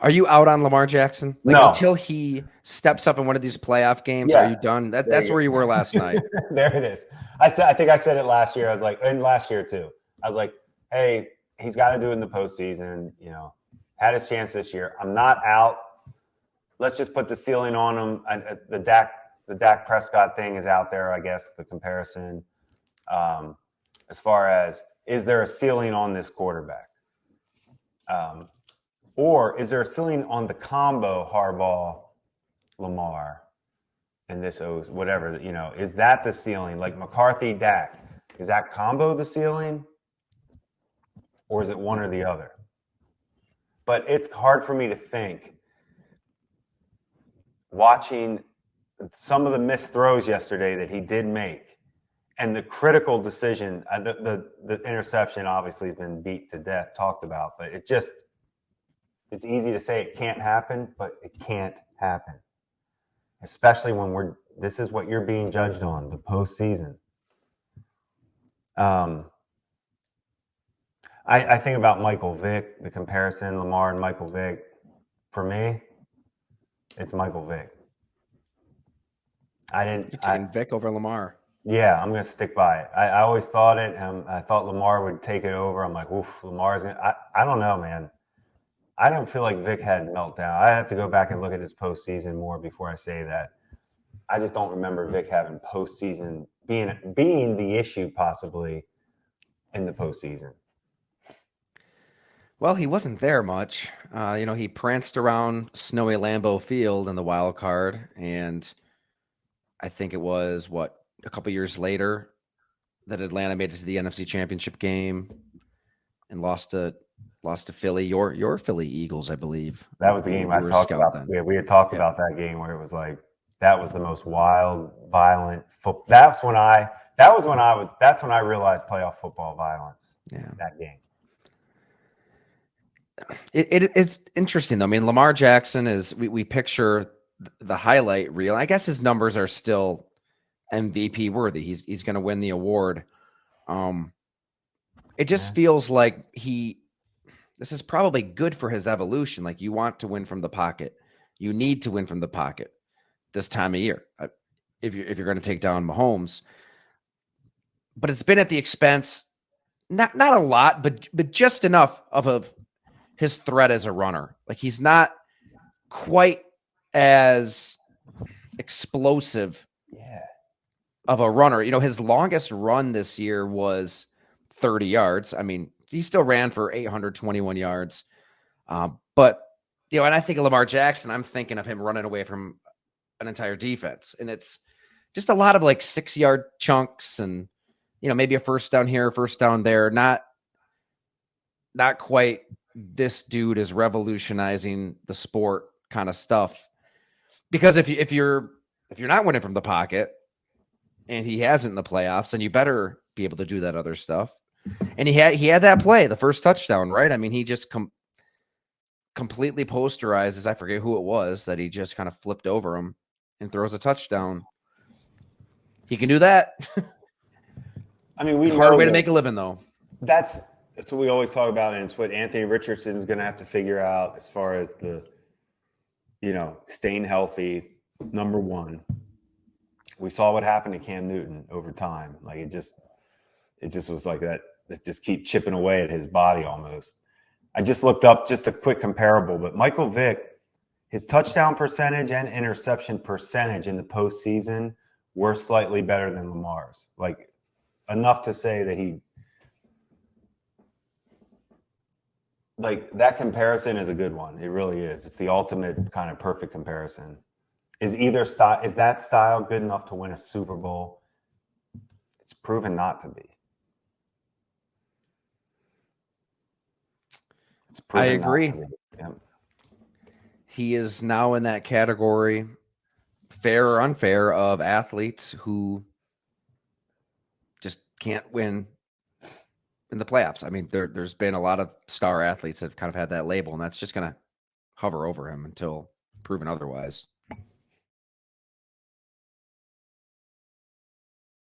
Are you out on Lamar Jackson? Like No. until he steps up in one of these playoff games, are Yeah. you done? There That's you where you were last go. night. There it is. I think I said it last year. I was like, and last year too. I was like, hey, he's got to do it in the postseason. Had his chance this year. I'm not out. Let's just put the ceiling on him. The Dak Prescott thing is out there, I guess, the comparison. Um, as far as, is there a ceiling on this quarterback? Um, or is there a ceiling on the combo Harbaugh, Lamar, and this O's, whatever, is that the ceiling? Like McCarthy, Dak, is that combo the ceiling? Or is it one or the other? But it's hard for me to think watching some of the missed throws yesterday that he did make and the critical decision, the interception obviously has been beat to death, talked about, but it's easy to say it can't happen, but it can't happen, especially when this is what you're being judged on, the postseason. I think about Michael Vick, the comparison, Lamar and Michael Vick. For me, it's Michael Vick. You're taking Vic over Lamar. Yeah, I'm going to stick by it. I always thought it. I thought Lamar would take it over. I'm like, oof, Lamar's going to. I don't know, man. I don't feel like Vic had a meltdown. I have to go back and look at his postseason more before I say that. I just don't remember Vic having postseason being the issue possibly in the postseason. Well, he wasn't there much. He pranced around snowy Lambeau Field in the wild card, and I think it was a couple years later that Atlanta made it to the NFC Championship game and lost to Philly, your Philly Eagles, I believe. That was the You game I were a talked scout about. then. Yeah, we had talked Yeah, about that game where it was like that was the most wild, violent football. That's when I realized playoff football violence. yeah. That game. It's interesting though. I mean, Lamar Jackson is we picture the highlight reel. I guess his numbers are still MVP worthy. He's going to win the award. Um, it just Yeah. feels like this is probably good for his evolution. Like you want to win from the pocket. You need to win from the pocket this time of year. If you're going to take down Mahomes, but it's been at the expense, not a lot, but just enough of his threat as a runner. Like he's not quite as explosive Yeah. of a runner. His longest run this year was 30 yards. I mean, he still ran for 821 yards. But, and I think of Lamar Jackson, I'm thinking of him running away from an entire defense. And it's just a lot of like 6-yard chunks and, maybe a first down here, first down there. Not quite this dude is revolutionizing the sport kind of stuff. Because if you're not winning from the pocket and he hasn't in the playoffs, then you better be able to do that other stuff. And he had that play, the first touchdown, right? I mean, he just completely posterizes. I forget who it was that he just kind of flipped over him and throws a touchdown. He can do that. I mean, we Hard know way to that make a living, though. that's what we always talk about, and it's what Anthony Richardson's going to have to figure out as far as staying healthy. Number one, we saw what happened to Cam Newton over time. Like it just was like that. It just keep chipping away at his body almost. I just looked up just a quick comparable, but Michael Vick, his touchdown percentage and interception percentage in the postseason were slightly better than Lamar's. Like enough to say that like that comparison is a good one. It really is. It's the ultimate kind of perfect comparison. Is that style good enough to win a Super Bowl? It's proven not to be. It's I proven not agree. to be. Yeah. He is now in that category, fair or unfair, of athletes who just can't win in the playoffs. I mean, there's been a lot of star athletes that have kind of had that label, and that's just going to hover over him until proven otherwise.